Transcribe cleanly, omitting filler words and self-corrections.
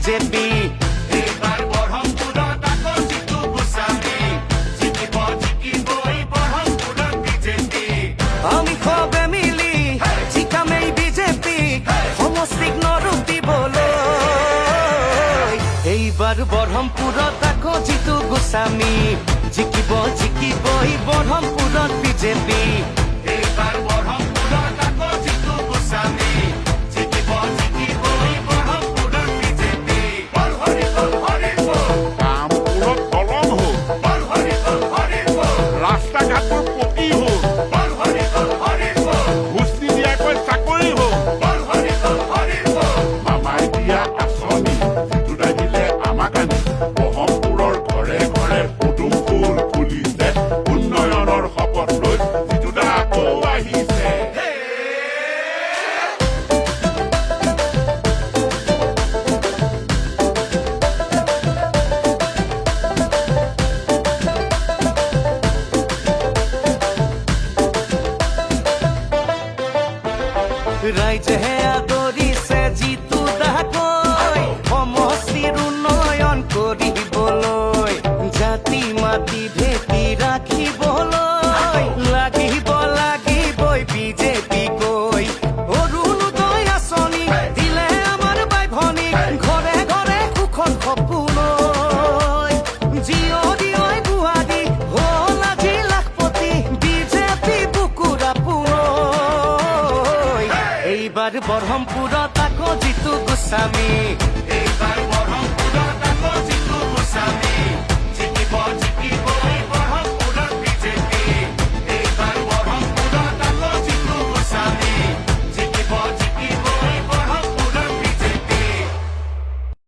BJP এইবাৰ বৰহমপুৰত আকৌ জিতু গোস্বামী জিকিব জিকিবই বৰহমপুৰত বিজেপি আমি সবে মিলি জিকামেই বিজেপি সমষ্টিক নৰূপ দিবলৈ এইবাৰ বৰহমপুৰত আকৌ জিতু গোস্বামী জিকিব জিকিবই বৰহমপুৰত বিজেপি এইবাৰ বৰহমপুৰত আকৌ জিতু গোস্বামী জিকিব জিকিবই বৰহমপুৰত বিজেপি বল হৰি বল কামপুৰত দলং হ'ল বল হৰি বল ৰাস্তা ঘাটবোৰ পকী হ'ল বল হৰি বল ঘোচ নিদিয়াকৈ চাকৰি হ'ল বল হৰি বল মামাই দিয়া আঁচনি যিটো দিলে আমাক আনি ব্ৰহ্মপুৰৰ ঘৰে ঘৰে পদুম ফুল ফুলিছে উন্নয়নৰ শপত লৈ যিটো আকৌ আহিছে ৰাইজেহে আদৰিছে জিতু দাকৈ সমষ্টিৰ উন্নয়ন কৰিবলৈ জাতি মাতি ভেটি ৰাখিবলৈ লাগিবই বিজেপি কৈ অৰুণোদয় আঁচনি দিলে আমাৰ বাই ভনীক ঘৰে ঘৰে সুখৰ সপোনৈ জীয়ৰী বুঢ়াৰী হ'ল আজি লাখপতি বিজেপি বুকুৰা পুনৈ এইবাৰ বৰহমপুৰত আকৌ জিতু গোস্বামী